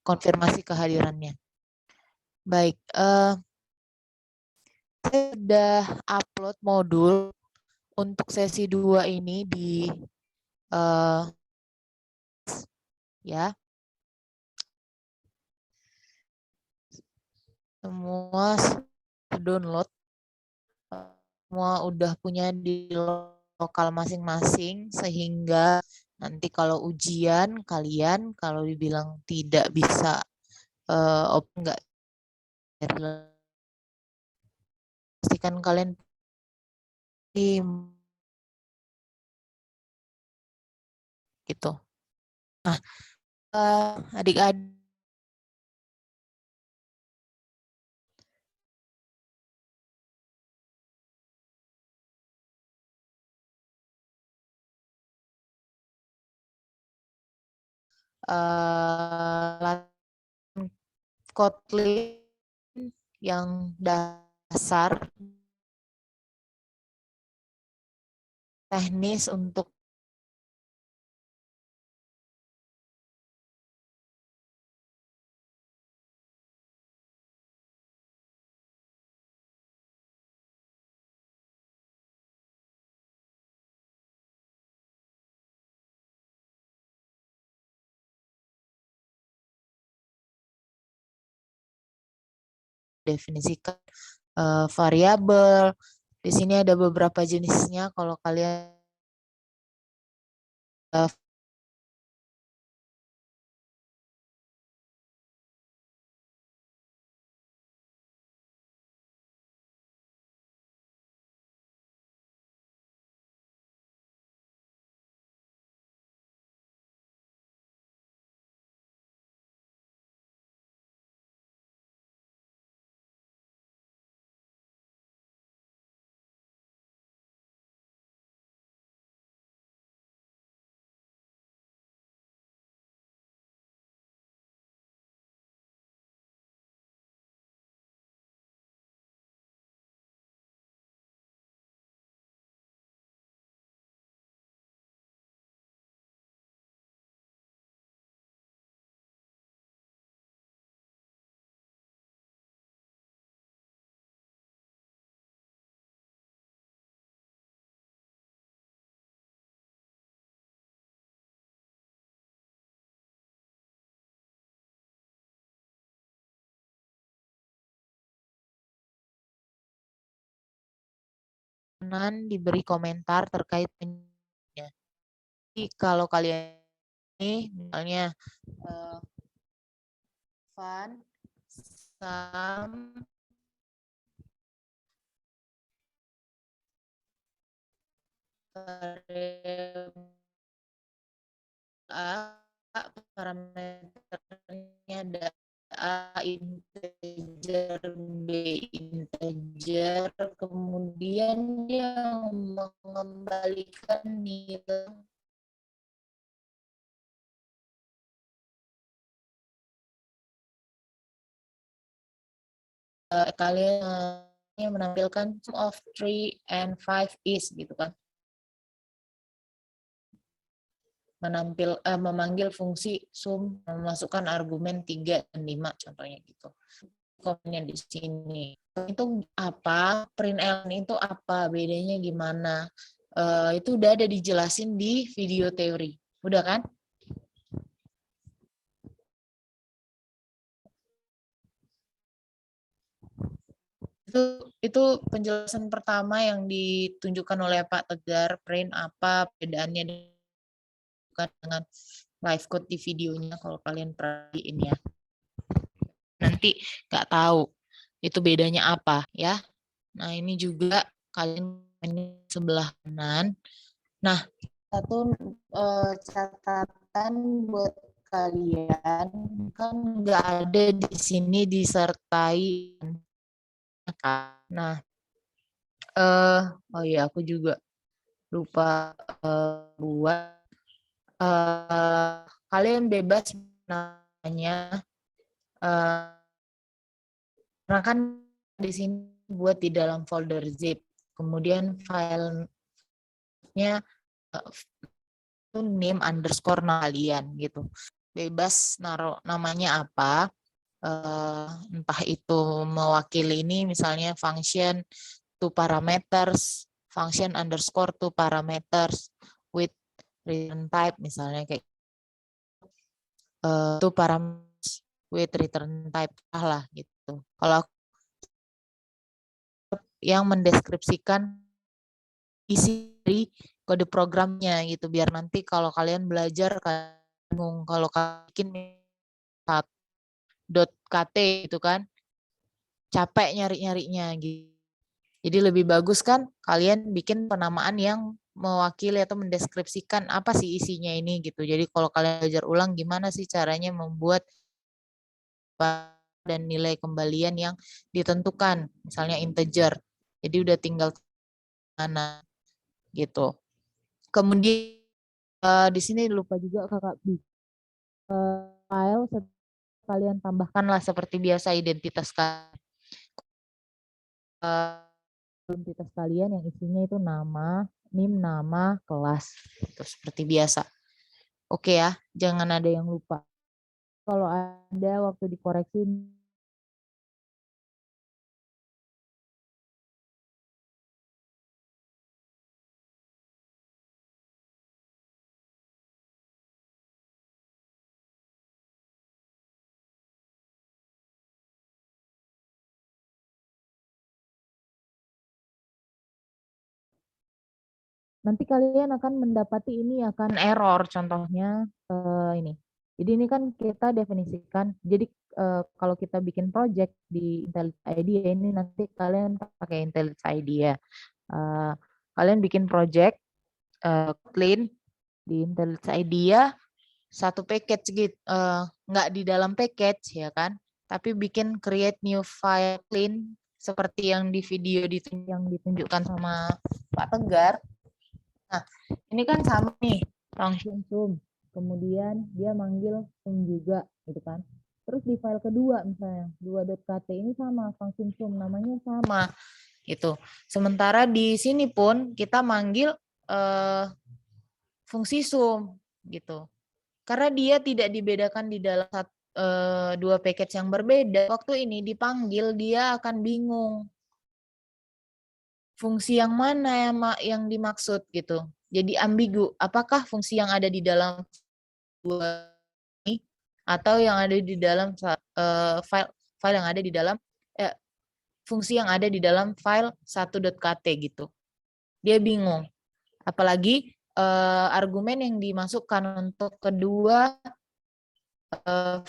konfirmasi kehadirannya. Baik, saya sudah upload modul untuk sesi 2 ini di ya. Semua download, semua udah punya di lokal masing-masing, sehingga nanti kalau ujian kalian kalau dibilang tidak bisa nggak, pastikan kalian gitu. Nah, adik-adik Kotlin yang dasar teknis untuk definisikan variabel. Di sini ada beberapa jenisnya kalau kalian diberi komentar terkait penyebabnya. Jadi kalau kalian ini misalnya fun sum parameternya ada A integer, B integer, kemudian dia mengembalikan nilai kalian menampilkan sum of 3 and 5 is gitu kan. Memanggil fungsi sum, memasukkan argumen 3 dan 5 contohnya gitu. Komennya di sini. Itu apa? Println itu apa? Bedanya gimana? Itu udah ada dijelasin di video teori. Udah kan? Itu penjelasan pertama yang ditunjukkan oleh Pak Tegar, print apa perbedaannya dengan live code di videonya kalau kalian perhatiin ya. Nanti nggak tahu itu bedanya apa ya. Nah ini juga kalian sebelah kanan. Nah satu catatan buat kalian kan nggak ada di sini disertai. Nah oh iya aku juga lupa buat kalian bebas nanya karena kan di sini buat di dalam folder zip, kemudian filenya name underscore kalian gitu. bebas naruh namanya apa, entah itu mewakili ini misalnya function to parameters, function underscore to parameters with return type misalnya kayak to parameters with return type lah gitu. Kalau yang mendeskripsikan isi dari kode programnya gitu biar nanti kalau kalian belajar bingung kalau bikin .kt gitu kan capek nyari-nyarinya gitu. Jadi lebih bagus kan kalian bikin penamaan yang mewakili atau mendeskripsikan apa sih isinya ini gitu. Jadi kalau kalian belajar ulang gimana sih caranya membuat dan nilai kembalian yang ditentukan, misalnya integer. Jadi udah tinggal mana gitu. Kemudian di sini lupa juga kakak file kalian tambahkanlah seperti biasa identitas identitas kalian yang isinya itu nama, NIM, nama, kelas. Itu seperti biasa. Oke ya, jangan ada yang lupa. Kalau ada waktu dikoreksi nanti kalian akan mendapati ini akan error contohnya ini. Jadi ini kan kita definisikan. Jadi kalau kita bikin project di IntelliJ IDEA ini nanti kalian pakai IntelliJ IDEA. Kalian bikin project clean di IntelliJ IDEA satu package gitu, nggak di dalam package ya kan, tapi bikin create new file clean seperti yang di video yang ditunjukkan sama Pak Tegar. Nah, ini kan sama nih, function sum. Kemudian dia manggil sum juga, gitu kan. Terus di file kedua misalnya, 2.kt ini sama, function sum, namanya sama, gitu. Sementara di sini pun kita manggil fungsi sum, gitu. Karena dia tidak dibedakan di dalam dua package yang berbeda, waktu ini dipanggil dia akan bingung fungsi yang mana yang dimaksud gitu. Jadi ambigu, apakah fungsi yang ada di dalam dua ini atau yang ada di dalam file yang ada di dalam fungsi yang ada di dalam file 1.kt gitu. Dia bingung. Apalagi argumen yang dimasukkan untuk kedua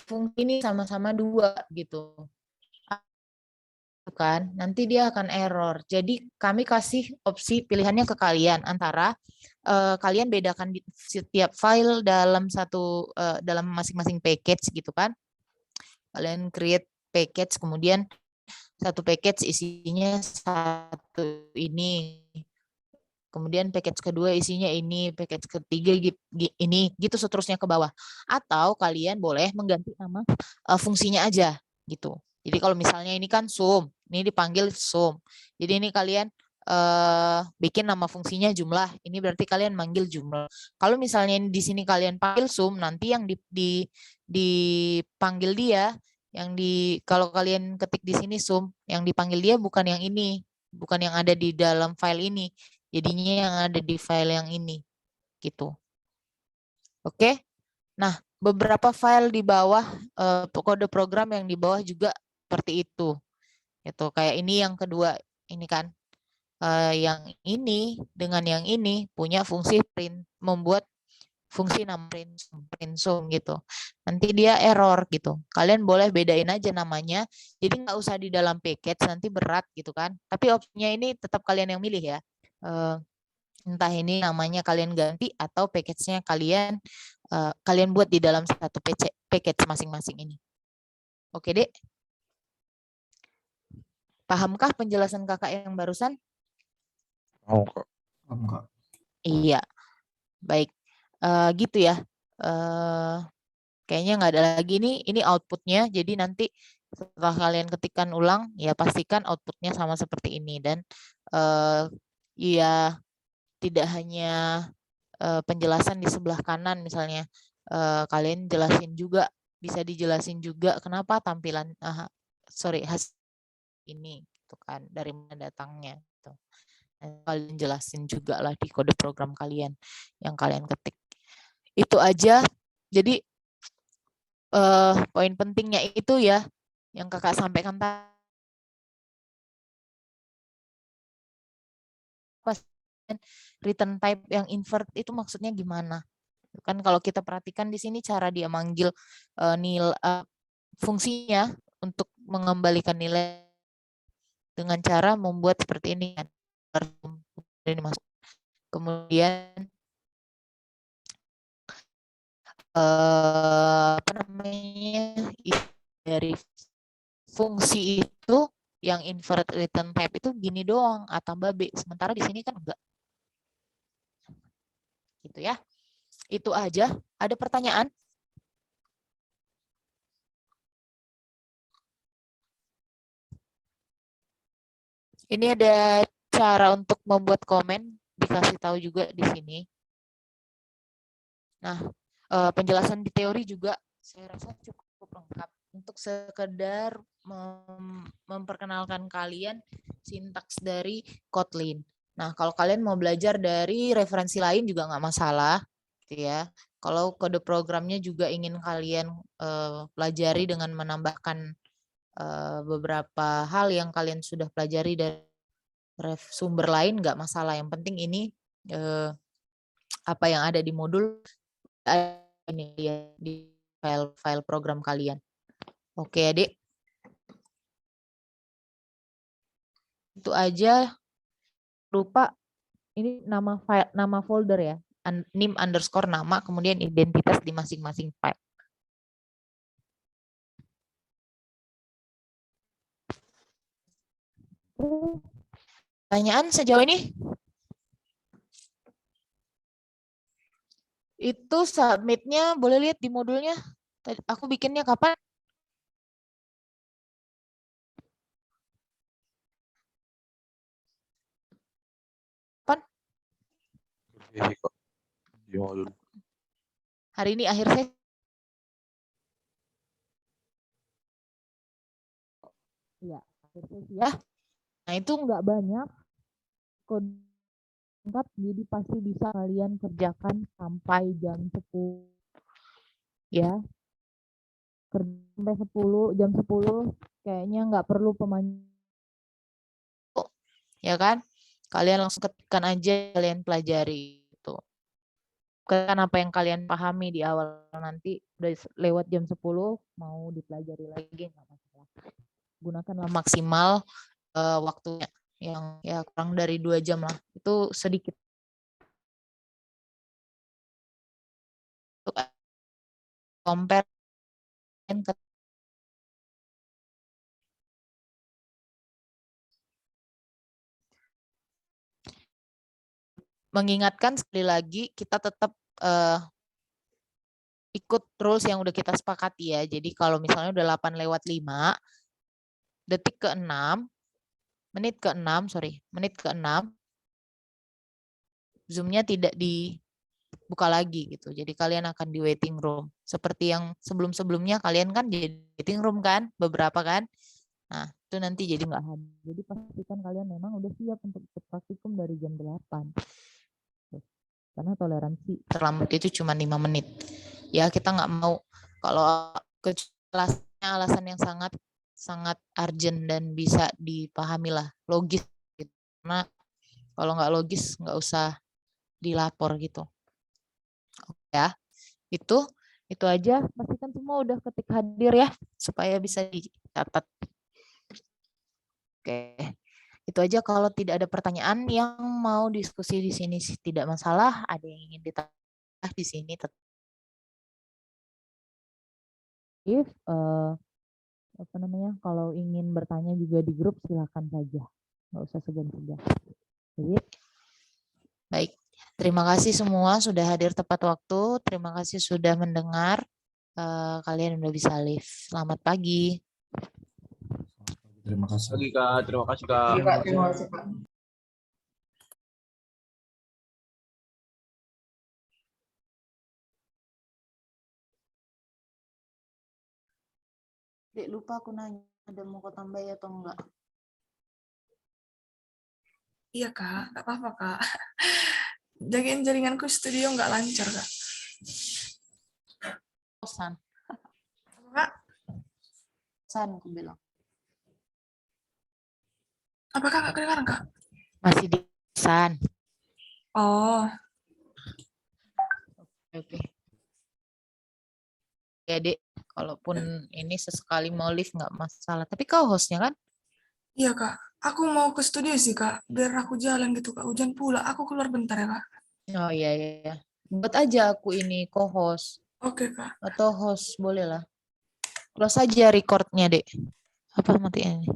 fungsi ini sama-sama 2 gitu. Kan nanti dia akan error. Jadi kami kasih opsi pilihannya ke kalian antara kalian bedakan di setiap file dalam dalam masing-masing package gitu kan. Kalian create package kemudian satu package isinya satu ini. Kemudian package kedua isinya ini, package ketiga ini, gitu seterusnya ke bawah. Atau kalian boleh mengganti nama fungsinya aja gitu. Jadi kalau misalnya ini kan sum, ini dipanggil sum. Jadi ini kalian bikin nama fungsinya jumlah. Ini berarti kalian manggil jumlah. Kalau misalnya di sini kalian panggil sum, nanti yang dipanggil dia, kalau kalian ketik di sini sum, yang dipanggil dia bukan yang ini, bukan yang ada di dalam file ini. Jadinya yang ada di file yang ini gitu. Oke. Nah, beberapa file di bawah kode program yang di bawah juga seperti itu. Itu kayak ini yang kedua ini kan. Yang ini dengan yang ini punya fungsi print, membuat fungsi nama print sum gitu. Nanti dia error gitu. Kalian boleh bedain aja namanya. Jadi nggak usah di dalam package nanti berat gitu kan. Tapi opsinya ini tetap kalian yang milih ya. Entah ini namanya kalian ganti atau package-nya kalian buat di dalam satu package masing-masing ini. Oke, Dek. Pahamkah penjelasan Kakak yang barusan? Oh, Kak. Enggak. Iya. Baik. Gitu ya. Kayaknya nggak ada lagi nih. Ini output-nya. Jadi nanti setelah kalian ketikkan ulang, ya pastikan output-nya sama seperti ini. Dan ya tidak hanya penjelasan di sebelah kanan misalnya kalian jelasin juga, bisa dijelasin juga kenapa tampilan hasil ini gitu kan, dari mana datangnya gitu. Kalian jelasin juga lah di kode program kalian yang kalian ketik. Itu aja. Jadi poin pentingnya itu ya yang kakak sampaikan tadi. Return type yang invert itu maksudnya gimana? Kan kalau kita perhatikan di sini cara dia manggil fungsinya untuk mengembalikan nilai dengan cara membuat seperti ini kan. Kemudian apa namanya, dari fungsi itu yang invert return type itu gini doang, A tambah B, sementara di sini kan enggak. Gitu ya. Itu aja. Ada pertanyaan? Ini ada cara untuk membuat komen, dikasih tahu juga di sini. Nah, penjelasan di teori juga saya rasa cukup lengkap untuk sekedar memperkenalkan kalian sintaks dari Kotlin. Nah, kalau kalian mau belajar dari referensi lain juga nggak masalah, gitu ya. Kalau kode programnya juga ingin kalian pelajari dengan menambahkan beberapa hal yang kalian sudah pelajari dari sumber lain, nggak masalah. Yang penting ini apa yang ada di modul ini ya di file program kalian. Oke, Adik. Itu aja. Lupa ini nama folder ya. Nim underscore nama, kemudian identitas di masing-masing file. Pertanyaan sejauh ini? Itu submitnya boleh lihat di modulnya. Aku bikinnya kapan? Iya kok. Di modul. Hari ini akhir sesi. Iya, akhir sesi ya. Nah, itu nggak banyak kode lengkap, jadi pasti bisa kalian kerjakan sampai jam 10. Ya. Kerja sampai 10, jam 10 kayaknya nggak perlu pemanjang. Ya kan? Kalian langsung ketikkan aja, kalian pelajari itu. Kan apa yang kalian pahami di awal, nanti udah lewat jam 10 mau dipelajari lagi nggak masalah. Gunakanlah maksimal waktunya yang ya kurang dari 2 jam lah. Itu sedikit. Compare ke mengingatkan sekali lagi kita tetap ikut rules yang udah kita sepakati ya. Jadi kalau misalnya udah 8:05, detik ke-6, menit ke-6, Zoom-nya tidak dibuka lagi gitu. Jadi kalian akan di waiting room. Seperti yang sebelum-sebelumnya kalian kan di waiting room kan, beberapa kan. Nah, itu nanti jadi nggak hadir. Jadi pastikan kalian memang udah siap untuk ikut praktikum dari jam 8. Karena toleransi terlambat itu cuma 5 menit. Ya, kita nggak mau kalau alasan yang sangat urgent dan bisa dipahami lah, logis gitu. Karena kalau nggak logis nggak usah dilapor gitu. Oke ya, itu aja. Pastikan semua udah ketik hadir ya supaya bisa dicatat. Oke, itu aja. Kalau tidak ada pertanyaan yang mau diskusi di sini tidak masalah. Ada yang ingin ditanya di sini apa namanya, kalau ingin bertanya juga di grup silahkan saja, nggak usah segan-segan. Jadi baik, terima kasih semua sudah hadir tepat waktu, terima kasih sudah mendengar. Kalian udah bisa live. Selamat pagi. Terima kasih. Terima kasih Kak. Terima kasih Kak. Dek, lupa aku nanya, ada mau kau tambah atau enggak? Iya Kak, nggak apa-apa Kak. Jagain jaringanku studio nggak lancar Kak. Kosan, Apa, Kak? kosan aku bilang. Apakah nggak kedengaran Kak? Masih di kosan. Oh, Oke. Ya, Dek, kalaupun ini sesekali mau live nggak masalah. Tapi kau hostnya kan? iya Kak. Aku mau ke studio sih Kak, biar aku jalan gitu Kak. Hujan pula, aku keluar bentar ya Kak. Oh iya, iya, iya. Buat aja aku ini co-host. Oke Kak. Atau host, boleh lah. Close aja recordnya, Dek. Apa matinya ini?